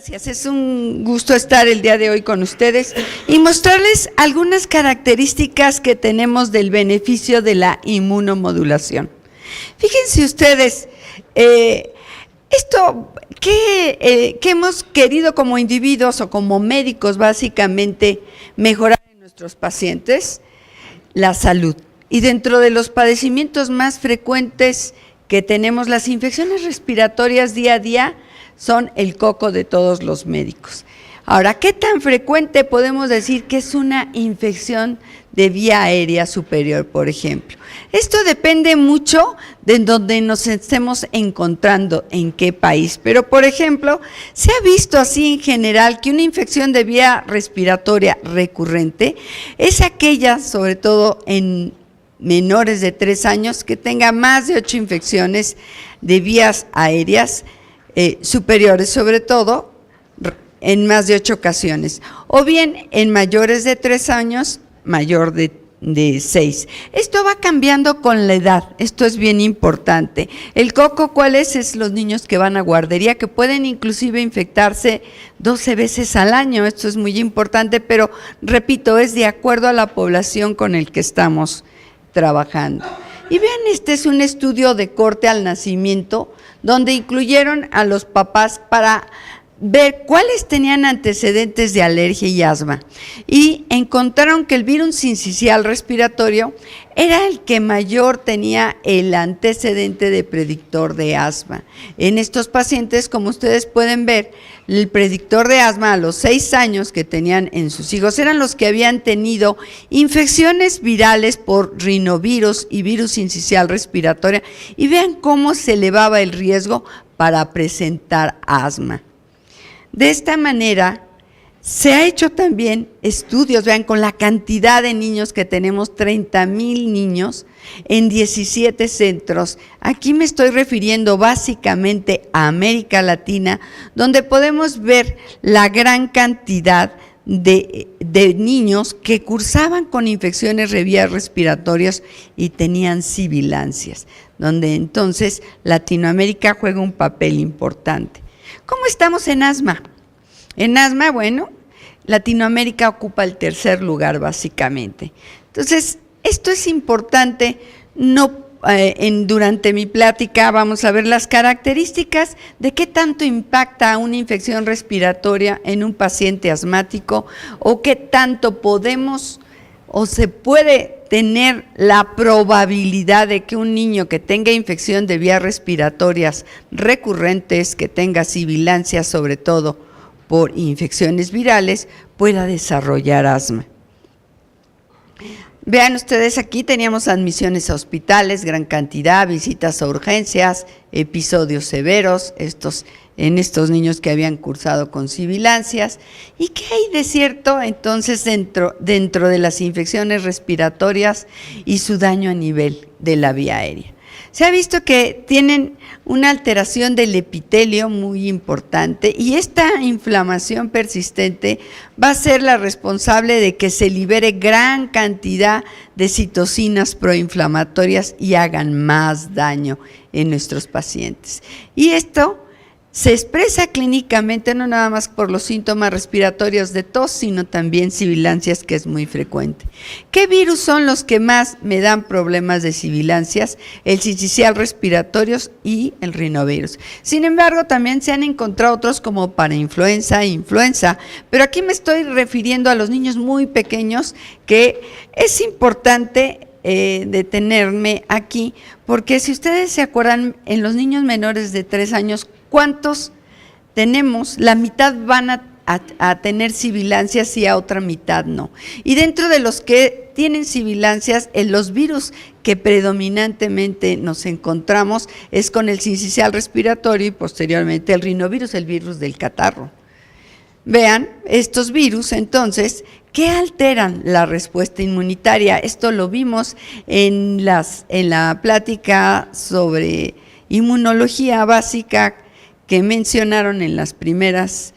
Gracias, es un gusto estar el día de hoy con ustedes y mostrarles algunas características que tenemos del beneficio de la inmunomodulación. Fíjense ustedes, esto que hemos querido como individuos o como médicos básicamente mejorar en nuestros pacientes, la salud. Y dentro de los padecimientos más frecuentes que tenemos, las infecciones respiratorias día a día son el coco de todos los médicos. Ahora, ¿qué tan frecuente podemos decir que es una infección de vía aérea superior, por ejemplo? Esto depende mucho de donde nos estemos encontrando, en qué país. Pero, por ejemplo, se ha visto así en general que una infección de vía respiratoria recurrente es aquella, sobre todo en menores de 3 años, que tenga más de 8 infecciones de vías aéreas superiores, sobre todo en más de 8 ocasiones, o bien en mayores de 3 años, mayor de 6. Esto va cambiando con la edad, esto es bien importante. El coco, ¿cuál es? Es los niños que van a guardería, que pueden inclusive infectarse 12 veces al año, esto es muy importante, pero repito, es de acuerdo a la población con el que estamos trabajando. Y vean, este es un estudio de corte al nacimiento, donde incluyeron a los papás para ver cuáles tenían antecedentes de alergia y asma, y encontraron que el virus sincicial respiratorio era el que mayor tenía el antecedente de predictor de asma. En estos pacientes, como ustedes pueden ver, el predictor de asma a los 6 años que tenían en sus hijos eran los que habían tenido infecciones virales por rinovirus y virus sincicial respiratoria, y vean cómo se elevaba el riesgo para presentar asma. De esta manera, se ha hecho también estudios, vean, con la cantidad de niños que tenemos, 30,000 niños en 17 centros. Aquí me estoy refiriendo básicamente a América Latina, donde podemos ver la gran cantidad de niños que cursaban con infecciones de vías respiratorias y tenían sibilancias, donde entonces Latinoamérica juega un papel importante. ¿Cómo estamos en asma? En asma, bueno, Latinoamérica ocupa el 3er lugar básicamente. Entonces, esto es importante. Durante mi plática vamos a ver las características de qué tanto impacta una infección respiratoria en un paciente asmático, o qué tanto podemos o se puede tener la probabilidad de que un niño que tenga infección de vías respiratorias recurrentes, que tenga sibilancia sobre todo por infecciones virales, pueda desarrollar asma. Vean ustedes, aquí teníamos admisiones a hospitales, gran cantidad, visitas a urgencias, episodios severos, en estos niños que habían cursado con sibilancias. ¿Y qué hay de cierto entonces dentro de las infecciones respiratorias y su daño a nivel de la vía aérea? Se ha visto que tienen una alteración del epitelio muy importante, y esta inflamación persistente va a ser la responsable de que se libere gran cantidad de citocinas proinflamatorias y hagan más daño en nuestros pacientes. Y esto se expresa clínicamente no nada más por los síntomas respiratorios de tos, sino también sibilancias, que es muy frecuente. ¿Qué virus son los que más me dan problemas de sibilancias? El sincicial respiratorios y el rinovirus. Sin embargo, también se han encontrado otros como parainfluenza e influenza, pero aquí me estoy refiriendo a los niños muy pequeños, que es importante detenerme aquí, porque si ustedes se acuerdan, en los niños menores de 3 años, ¿cuántos tenemos? La mitad van a tener sibilancias y a otra mitad no. Y dentro de los que tienen sibilancias, los virus que predominantemente nos encontramos es con el sincicial respiratorio y posteriormente el rinovirus, el virus del catarro. Vean, estos virus entonces, ¿qué alteran la respuesta inmunitaria? Esto lo vimos en la plática sobre inmunología básica que mencionaron en las primeras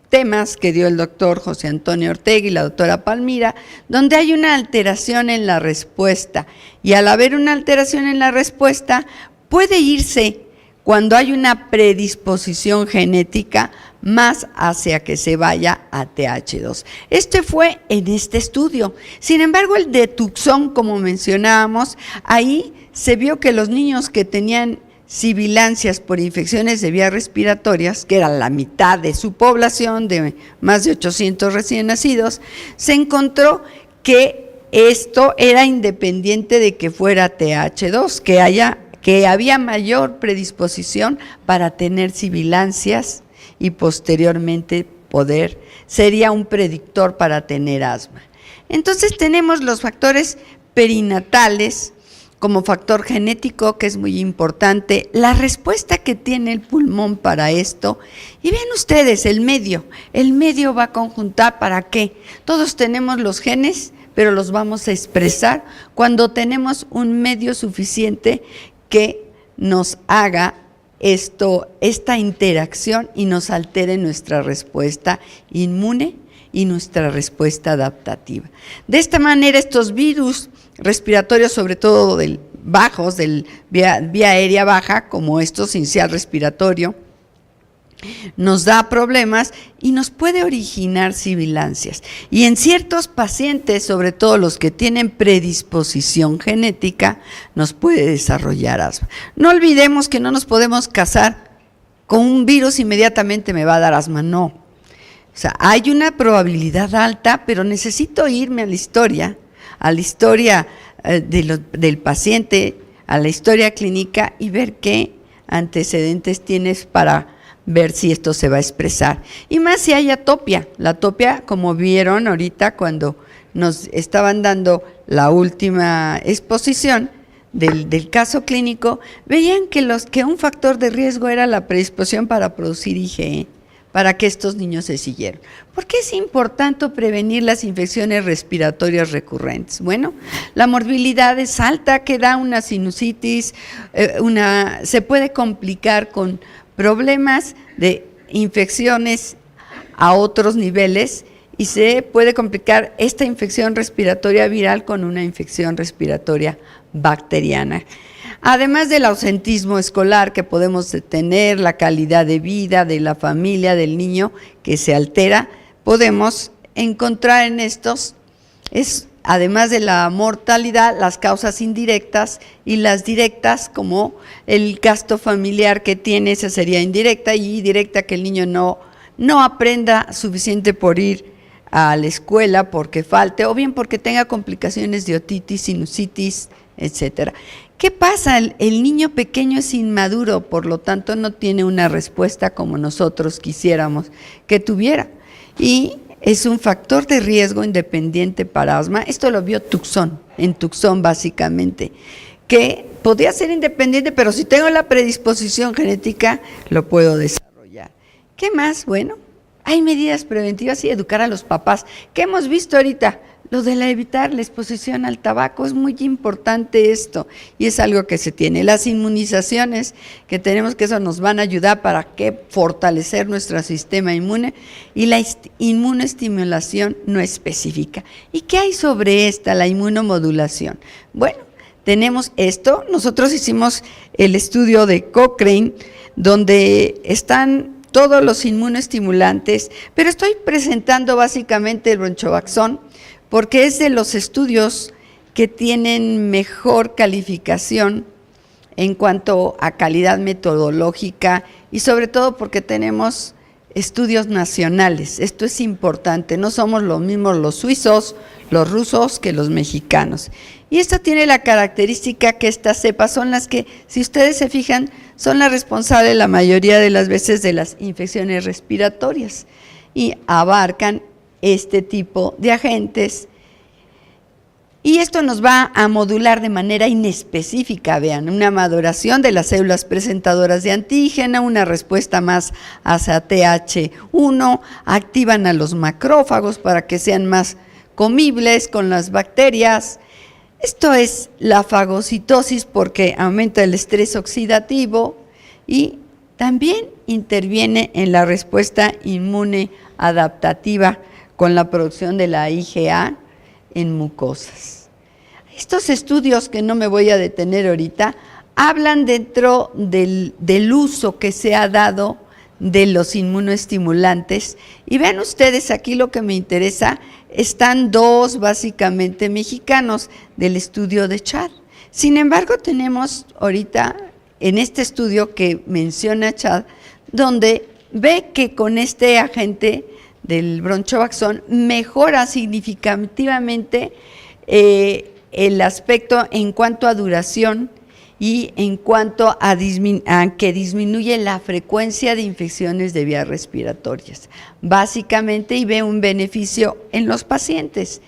temas que dio el doctor José Antonio Ortega y la doctora Palmira, donde hay una alteración en la respuesta, y al haber una alteración en la respuesta puede irse cuando hay una predisposición genética más hacia que se vaya a TH2. Este fue en este estudio. Sin embargo, el de Tucson, como mencionábamos, ahí se vio que los niños que tenían sibilancias por infecciones de vías respiratorias, que era la mitad de su población, de más de 800 recién nacidos, se encontró que esto era independiente de que fuera TH2, que había mayor predisposición para tener sibilancias y posteriormente sería un predictor para tener asma. Entonces tenemos los factores perinatales como factor genético, que es muy importante, la respuesta que tiene el pulmón para esto, y vean ustedes el medio va a conjuntar ¿para qué? Todos tenemos los genes, pero los vamos a expresar cuando tenemos un medio suficiente que nos haga esta interacción y nos altere nuestra respuesta inmune y nuestra respuesta adaptativa. De esta manera, estos virus respiratorios, sobre todo del vía aérea baja, como estos sincial respiratorio, nos da problemas y nos puede originar sibilancias. Y en ciertos pacientes, sobre todo los que tienen predisposición genética, nos puede desarrollar asma. No olvidemos que no nos podemos casar con un virus, inmediatamente me va a dar asma, no. O sea, hay una probabilidad alta, pero necesito irme a la historia del paciente, a la historia clínica y ver qué antecedentes tienes para ver si esto se va a expresar. Y más si hay atopia. La atopia, como vieron ahorita cuando nos estaban dando la última exposición del caso clínico, veían que un factor de riesgo era la predisposición para producir IgE, para que estos niños se siguieran. ¿Por qué es importante prevenir las infecciones respiratorias recurrentes? Bueno, la morbilidad es alta, que da una sinusitis, se puede complicar con problemas de infecciones a otros niveles y se puede complicar esta infección respiratoria viral con una infección respiratoria bacteriana. Además del ausentismo escolar que podemos tener, la calidad de vida de la familia, del niño que se altera, podemos encontrar en estos, además de la mortalidad, las causas indirectas y las directas, como el gasto familiar que tiene, esa sería indirecta, y directa, que el niño no aprenda suficiente por ir a la escuela porque falte, o bien porque tenga complicaciones de otitis, sinusitis, etcétera. ¿Qué pasa? El niño pequeño es inmaduro, por lo tanto no tiene una respuesta como nosotros quisiéramos que tuviera. Y es un factor de riesgo independiente para asma. Esto lo vio en Tucson básicamente, que podía ser independiente, pero si tengo la predisposición genética, lo puedo desarrollar. ¿Qué más? Bueno, hay medidas preventivas y educar a los papás. ¿Qué hemos visto ahorita? Lo de evitar la exposición al tabaco, es muy importante esto, y es algo que se tiene. Las inmunizaciones que tenemos, que eso nos van a ayudar para fortalecer nuestro sistema inmune, y la inmunoestimulación no específica. ¿Y qué hay sobre la inmunomodulación? Bueno, tenemos esto, nosotros hicimos el estudio de Cochrane, donde están todos los inmunoestimulantes, pero estoy presentando básicamente el bronchovaxón, porque es de los estudios que tienen mejor calificación en cuanto a calidad metodológica y sobre todo porque tenemos estudios nacionales. Esto es importante, no somos los mismos los suizos, los rusos que los mexicanos. Y esto tiene la característica que estas cepas son las que, si ustedes se fijan, son las responsables la mayoría de las veces de las infecciones respiratorias y abarcan este tipo de agentes, y esto nos va a modular de manera inespecífica, vean, una maduración de las células presentadoras de antígeno, una respuesta más hacia TH1, activan a los macrófagos para que sean más comibles con las bacterias. Esto es la fagocitosis porque aumenta el estrés oxidativo y también interviene en la respuesta inmune adaptativa con la producción de la IgA en mucosas. Estos estudios, que no me voy a detener ahorita, hablan dentro del uso que se ha dado de los inmunoestimulantes. Y vean ustedes, aquí lo que me interesa, están dos básicamente mexicanos del estudio de Chad. Sin embargo, tenemos ahorita en este estudio que menciona Chad, donde ve que con este agente del bronchovaxón mejora significativamente el aspecto en cuanto a duración y en cuanto a que disminuye la frecuencia de infecciones de vías respiratorias, básicamente, y ve un beneficio en los pacientes.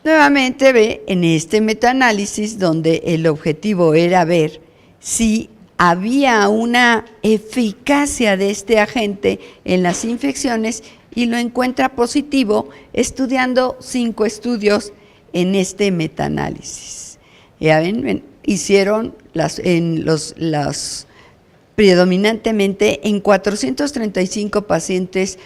Nuevamente ve en este metaanálisis donde el objetivo era ver si había una eficacia de este agente en las infecciones y lo encuentra positivo estudiando 5 estudios en este metaanálisis. Ya ven, hicieron predominantemente en 435 pacientes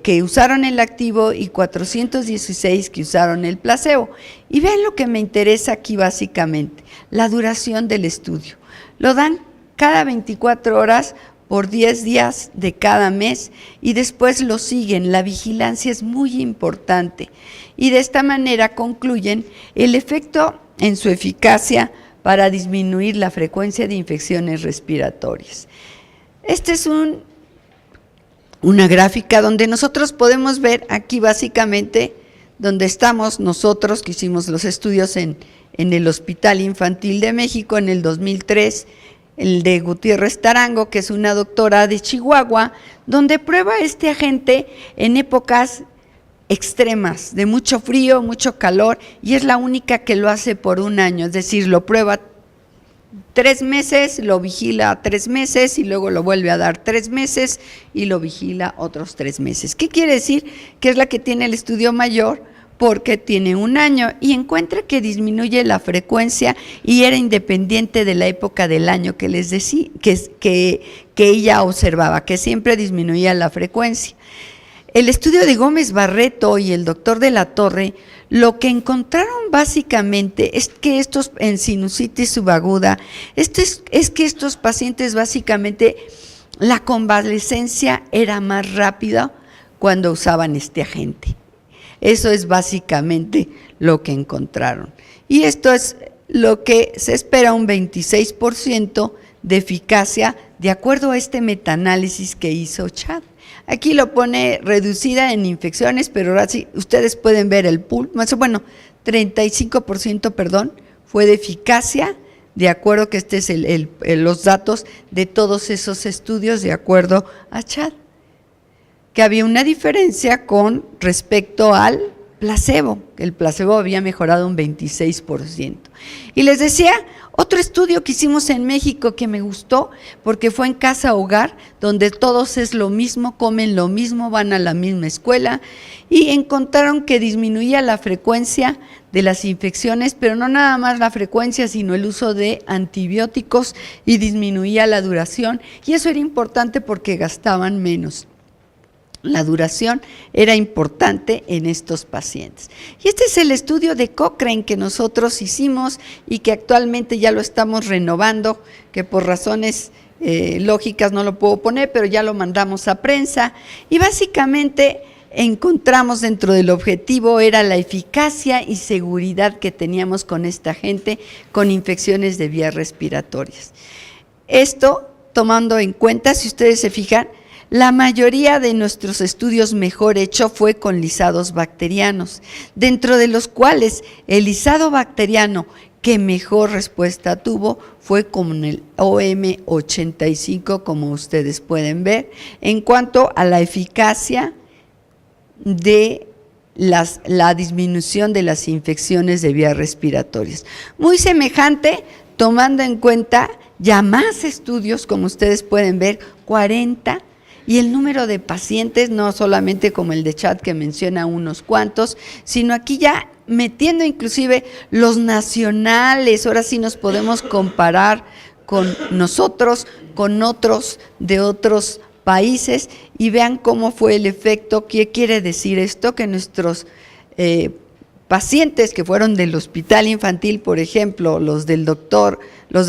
que usaron el activo y 416 que usaron el placebo. Y vean lo que me interesa aquí básicamente, la duración del estudio. Lo dan cada 24 horas por 10 días de cada mes y después lo siguen. La vigilancia es muy importante y de esta manera concluyen el efecto en su eficacia para disminuir la frecuencia de infecciones respiratorias. Esta es una gráfica donde nosotros podemos ver aquí básicamente donde estamos nosotros que hicimos los estudios en el Hospital Infantil de México en el 2003, el de Gutiérrez Tarango, que es una doctora de Chihuahua, donde prueba este agente en épocas extremas, de mucho frío, mucho calor, y es la única que lo hace por 1 año, es decir, lo prueba 3 meses, lo vigila 3 meses y luego lo vuelve a dar 3 meses y lo vigila otros 3 meses. ¿Qué quiere decir? Que es la que tiene el estudio mayor porque tiene 1 año y encuentra que disminuye la frecuencia y era independiente de la época del año que les decía, que ella observaba, que siempre disminuía la frecuencia. El estudio de Gómez Barreto y el doctor de la Torre, lo que encontraron básicamente es que estos en sinusitis subaguda, es que estos pacientes básicamente la convalescencia era más rápida cuando usaban este agente. Eso es básicamente lo que encontraron. Y esto es lo que se espera, un 26% de eficacia de acuerdo a este metaanálisis que hizo Chad. Aquí lo pone reducida en infecciones, pero ahora sí, ustedes pueden ver el pool, bueno, 35%, perdón, fue de eficacia, de acuerdo que este es los datos de todos esos estudios de acuerdo a Chad. Que había una diferencia con respecto al placebo, que el placebo había mejorado un 26%. Y les decía, otro estudio que hicimos en México que me gustó, porque fue en casa hogar, donde todos es lo mismo, comen lo mismo, van a la misma escuela, y encontraron que disminuía la frecuencia de las infecciones, pero no nada más la frecuencia, sino el uso de antibióticos, y disminuía la duración, y eso era importante porque gastaban menos. La duración era importante en estos pacientes. Y este es el estudio de Cochrane que nosotros hicimos y que actualmente ya lo estamos renovando, que por razones lógicas no lo puedo poner, pero ya lo mandamos a prensa. Y básicamente encontramos dentro del objetivo era la eficacia y seguridad que teníamos con esta gente con infecciones de vías respiratorias. Esto tomando en cuenta, si ustedes se fijan, la mayoría de nuestros estudios mejor hecho fue con lisados bacterianos, dentro de los cuales el lisado bacteriano que mejor respuesta tuvo fue con el OM85, como ustedes pueden ver, en cuanto a la eficacia de la disminución de las infecciones de vías respiratorias. Muy semejante, tomando en cuenta ya más estudios, como ustedes pueden ver, 40, y el número de pacientes, no solamente como el de Chad que menciona unos cuantos, sino aquí ya metiendo inclusive los nacionales. Ahora sí nos podemos comparar con nosotros, con otros de otros países, y vean cómo fue el efecto. ¿Qué quiere decir esto? Que nuestros pacientes que fueron del hospital infantil, por ejemplo, los de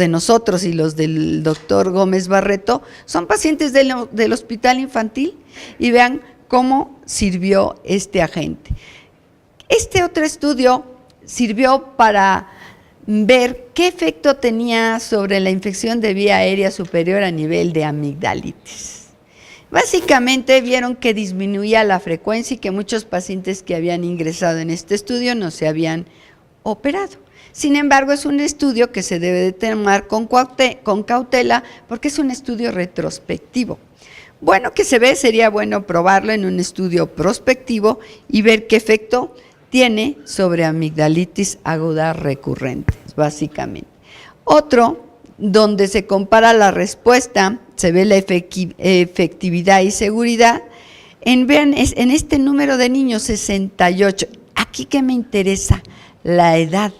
nosotros y los del doctor Gómez Barreto, son pacientes del hospital infantil, y vean cómo sirvió este agente. Este otro estudio sirvió para ver qué efecto tenía sobre la infección de vía aérea superior a nivel de amigdalitis. Básicamente vieron que disminuía la frecuencia y que muchos pacientes que habían ingresado en este estudio no se habían operado. Sin embargo, es un estudio que se debe de tomar con cautela porque es un estudio retrospectivo. Bueno, que se ve, sería bueno probarlo en un estudio prospectivo y ver qué efecto tiene sobre amigdalitis aguda recurrente, básicamente. Otro, donde se compara la respuesta, se ve la efectividad y seguridad, vean, en este número de niños, 68. Aquí que me interesa, la edad.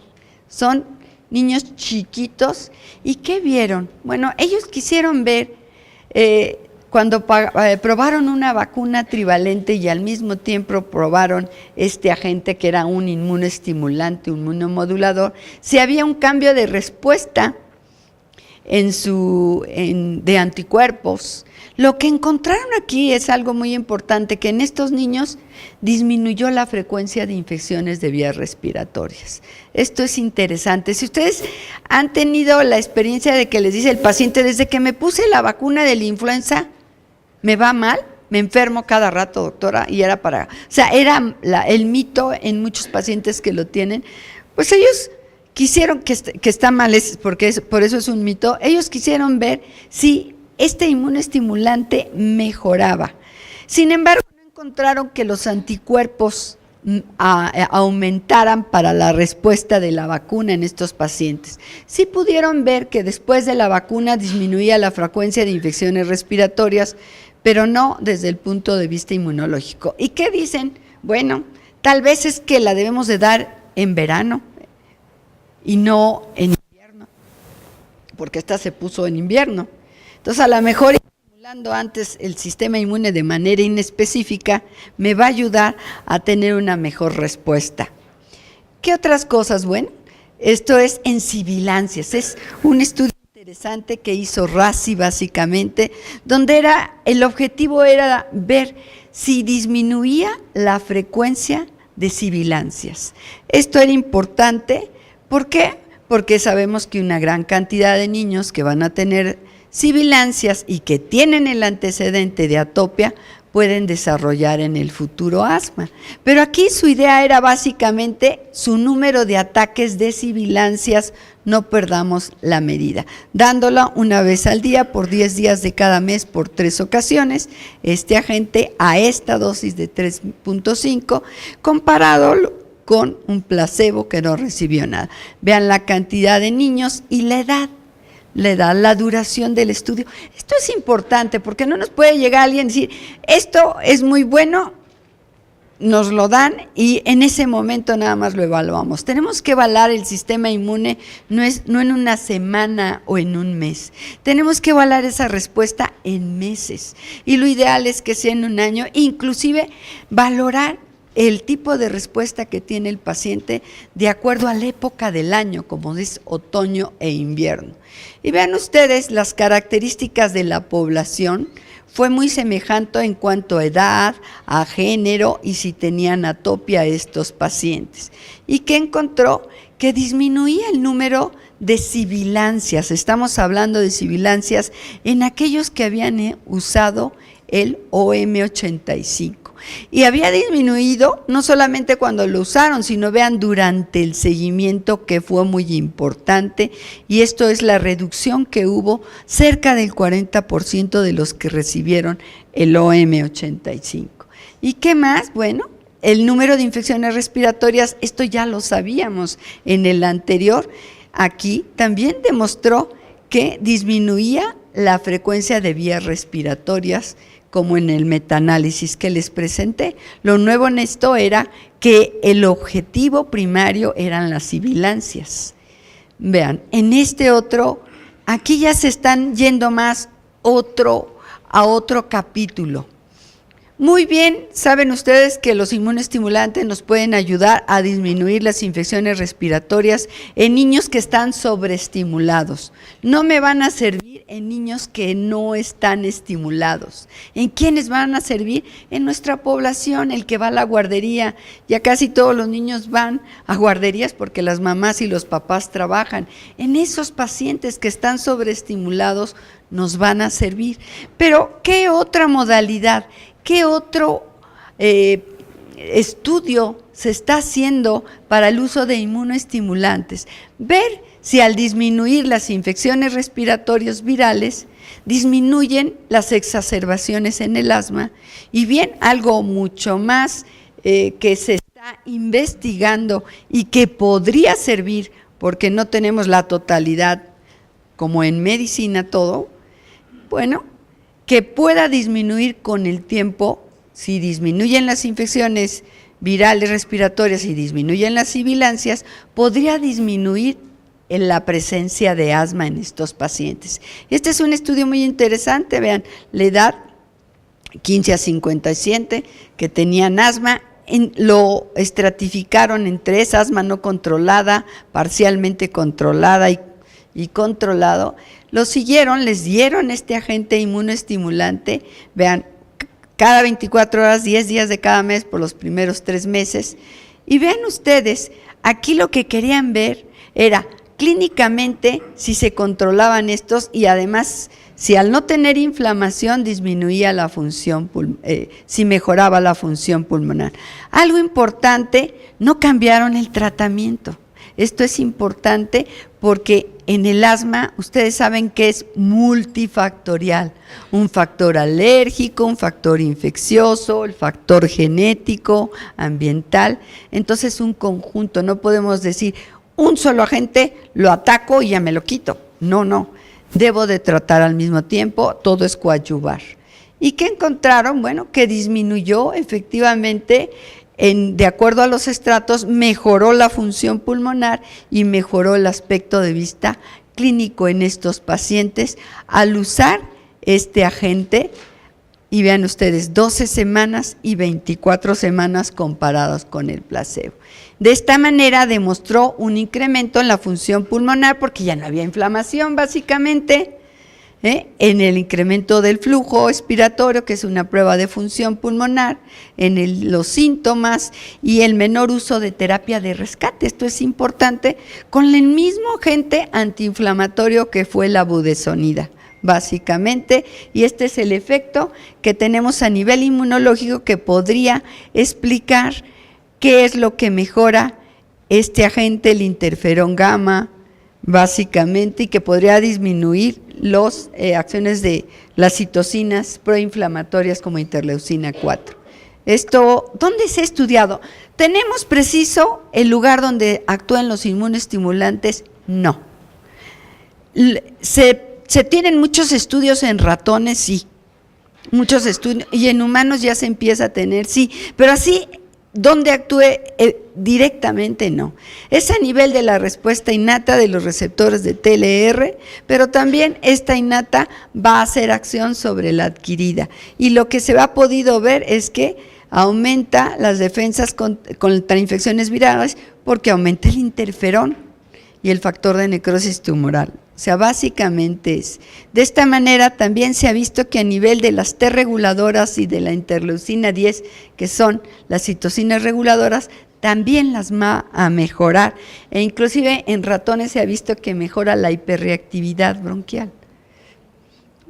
Son niños chiquitos. ¿Y qué vieron? Bueno, ellos quisieron ver cuando probaron una vacuna trivalente y al mismo tiempo probaron este agente que era un inmunoestimulante, un inmunomodulador, si había un cambio de respuesta de anticuerpos. Lo que encontraron aquí es algo muy importante, que en estos niños disminuyó la frecuencia de infecciones de vías respiratorias. Esto es interesante. Si ustedes han tenido la experiencia de que les dice el paciente, desde que me puse la vacuna de la influenza, me va mal, me enfermo cada rato, doctora, y era el mito en muchos pacientes que lo tienen, pues ellos quisieron, que está mal, por eso es un mito, ellos quisieron ver si este inmunoestimulante mejoraba. Sin embargo, no encontraron que los anticuerpos aumentaran para la respuesta de la vacuna en estos pacientes. Sí pudieron ver que después de la vacuna disminuía la frecuencia de infecciones respiratorias, pero no desde el punto de vista inmunológico. ¿Y qué dicen? Bueno, tal vez es que la debemos de dar en verano y no en invierno, porque esta se puso en invierno. Entonces, a lo mejor estimulando antes el sistema inmune de manera inespecífica me va a ayudar a tener una mejor respuesta. ¿Qué otras cosas? Bueno, esto es en sibilancias, es un estudio interesante que hizo RACI básicamente, donde el objetivo era ver si disminuía la frecuencia de sibilancias. Esto era importante, ¿por qué? Porque sabemos que una gran cantidad de niños que van a tener sibilancias y que tienen el antecedente de atopia pueden desarrollar en el futuro asma. Pero aquí su idea era básicamente su número de ataques de sibilancias, no perdamos la medida, dándola una vez al día por 10 días de cada mes por 3 ocasiones, este agente a esta dosis de 3.5, comparado con un placebo que no recibió nada. Vean la cantidad de niños y la edad. La duración del estudio. Esto es importante porque no nos puede llegar alguien y decir, esto es muy bueno, nos lo dan y en ese momento nada más lo evaluamos. Tenemos que evaluar el sistema inmune no en una semana o en un mes. Tenemos que evaluar esa respuesta en meses y lo ideal es que sea en un año, inclusive valorar el tipo de respuesta que tiene el paciente de acuerdo a la época del año, como es otoño e invierno. Y vean ustedes las características de la población, fue muy semejante en cuanto a edad, a género y si tenían atopia estos pacientes. ¿Y qué encontró? Que disminuía el número de sibilancias, estamos hablando de sibilancias en aquellos que habían usado el OM85. Y había disminuido no solamente cuando lo usaron, sino vean durante el seguimiento, que fue muy importante, y esto es la reducción que hubo cerca del 40% de los que recibieron el OM85. ¿Y qué más? Bueno, el número de infecciones respiratorias, esto ya lo sabíamos en el anterior, aquí también demostró que disminuía la frecuencia de vías respiratorias, como en el metaanálisis que les presenté. Lo nuevo en esto era que el objetivo primario eran las sibilancias. Vean, en este otro, aquí ya se están yendo más a otro capítulo. Muy bien, saben ustedes que los inmunoestimulantes nos pueden ayudar a disminuir las infecciones respiratorias en niños que están sobreestimulados. No me van a servir en niños que no están estimulados. ¿En quiénes van a servir? En nuestra población, el que va a la guardería. Ya casi todos los niños van a guarderías porque las mamás y los papás trabajan. En esos pacientes que están sobreestimulados nos van a servir. Pero, ¿qué otra modalidad? ¿Qué otro estudio se está haciendo para el uso de inmunoestimulantes? Ver si al disminuir las infecciones respiratorias virales, disminuyen las exacerbaciones en el asma, y bien, algo mucho más que se está investigando y que podría servir, porque no tenemos la totalidad como en medicina todo, bueno, que pueda disminuir con el tiempo, si disminuyen las infecciones virales respiratorias y disminuyen las sibilancias, podría disminuir en la presencia de asma en estos pacientes. Este es un estudio muy interesante, vean, la edad 15 a 57 que tenían asma, lo estratificaron en 3, asma no controlada, parcialmente controlada y controlado. Lo siguieron, les dieron este agente inmunoestimulante, vean, cada 24 horas, 10 días de cada mes por los primeros 3 meses. Y vean ustedes, aquí lo que querían ver era clínicamente si se controlaban estos y además si al no tener inflamación disminuía la función, si mejoraba la función pulmonar. Algo importante, no cambiaron el tratamiento. Esto es importante porque en el asma ustedes saben que es multifactorial, un factor alérgico, un factor infeccioso, el factor genético, ambiental, entonces un conjunto, no podemos decir un solo agente lo ataco y ya me lo quito, no, debo de tratar al mismo tiempo, todo es coadyuvar. ¿Y qué encontraron? Bueno, que disminuyó efectivamente de acuerdo a los estratos, mejoró la función pulmonar y mejoró el aspecto de vista clínico en estos pacientes al usar este agente. Y vean ustedes, 12 semanas y 24 semanas comparados con el placebo. De esta manera demostró un incremento en la función pulmonar porque ya no había inflamación básicamente, en el incremento del flujo expiratorio, que es una prueba de función pulmonar, en los síntomas y el menor uso de terapia de rescate. Esto es importante, con el mismo agente antiinflamatorio que fue la budesonida, básicamente, y este es el efecto que tenemos a nivel inmunológico que podría explicar qué es lo que mejora este agente, el interferón gamma, básicamente, y que podría disminuir las acciones de las citocinas proinflamatorias como interleucina 4. Esto, ¿dónde se ha estudiado? ¿Tenemos preciso el lugar donde actúan los inmunoestimulantes? No. Se tienen muchos estudios en ratones, sí, muchos estudios, y en humanos ya se empieza a tener, sí, pero así, donde actúe directamente, no. Es a nivel de la respuesta innata de los receptores de TLR, pero también esta innata va a hacer acción sobre la adquirida. Y lo que se ha podido ver es que aumenta las defensas contra infecciones virales porque aumenta el interferón y el factor de necrosis tumoral. O sea, básicamente es. De esta manera también se ha visto que a nivel de las T reguladoras y de la interleucina 10, que son las citocinas reguladoras, también las va a mejorar. E inclusive en ratones se ha visto que mejora la hiperreactividad bronquial.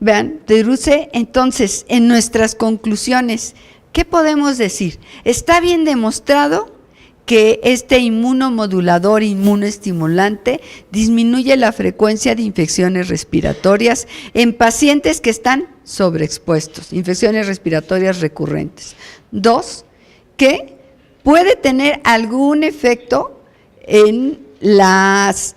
Vean, deduce entonces en nuestras conclusiones, ¿qué podemos decir? Está bien demostrado que este inmunomodulador inmunoestimulante disminuye la frecuencia de infecciones respiratorias en pacientes que están sobreexpuestos, infecciones respiratorias recurrentes. 2, que puede tener algún efecto en las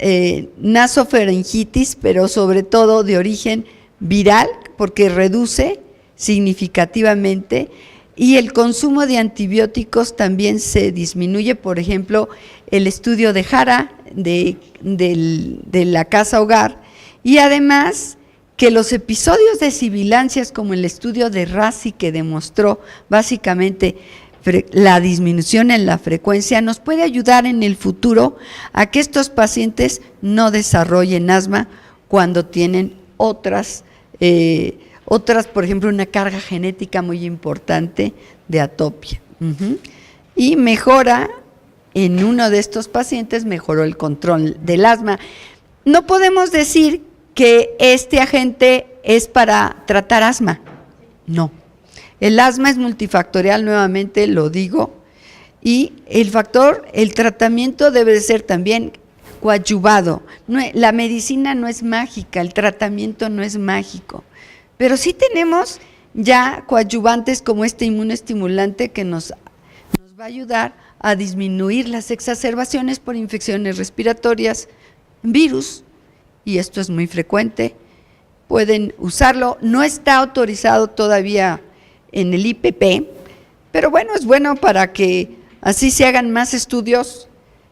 nasofaringitis, pero sobre todo de origen viral, porque reduce significativamente. Y el consumo de antibióticos también se disminuye, por ejemplo, el estudio de Jara de la casa hogar, y además que los episodios de sibilancias, como el estudio de Razi, que demostró básicamente la disminución en la frecuencia, nos puede ayudar en el futuro a que estos pacientes no desarrollen asma cuando tienen otras, por ejemplo, una carga genética muy importante de atopia. Y mejora, en uno de estos pacientes, mejoró el control del asma. No podemos decir que este agente es para tratar asma, no. El asma es multifactorial, nuevamente lo digo, y el tratamiento debe de ser también coadyuvado. La medicina no es mágica, el tratamiento no es mágico, pero sí tenemos ya coadyuvantes como este inmunoestimulante que nos va a ayudar a disminuir las exacerbaciones por infecciones respiratorias, virus, y esto es muy frecuente. Pueden usarlo, no está autorizado todavía en el IPP, pero bueno, es bueno para que así se hagan más estudios.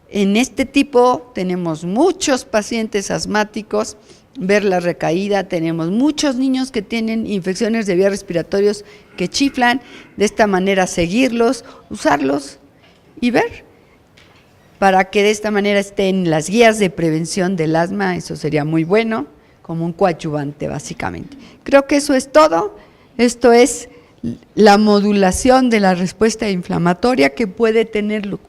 En este tipo tenemos muchos pacientes asmáticos, ver la recaída, tenemos muchos niños que tienen infecciones de vías respiratorias que chiflan, de esta manera seguirlos, usarlos y ver, para que de esta manera estén las guías de prevención del asma. Eso sería muy bueno, como un coadyuvante básicamente. Creo que eso es todo. Esto es la modulación de la respuesta inflamatoria que puede tener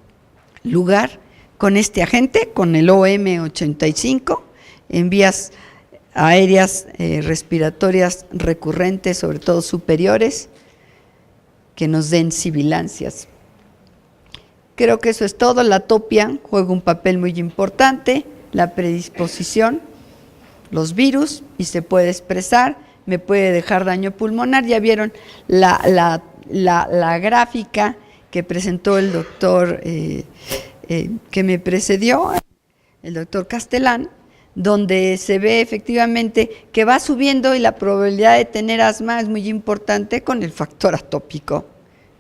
lugar con este agente, con el OM85, en vías aéreas respiratorias recurrentes, sobre todo superiores, que nos den sibilancias. Creo que eso es todo. La atopia juega un papel muy importante, la predisposición, los virus, y se puede expresar, me puede dejar daño pulmonar. Ya vieron la gráfica que presentó el doctor que me precedió, el doctor Castellán, donde se ve efectivamente que va subiendo y la probabilidad de tener asma es muy importante con el factor atópico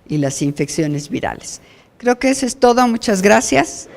y las infecciones virales. Creo que eso es todo. Muchas gracias.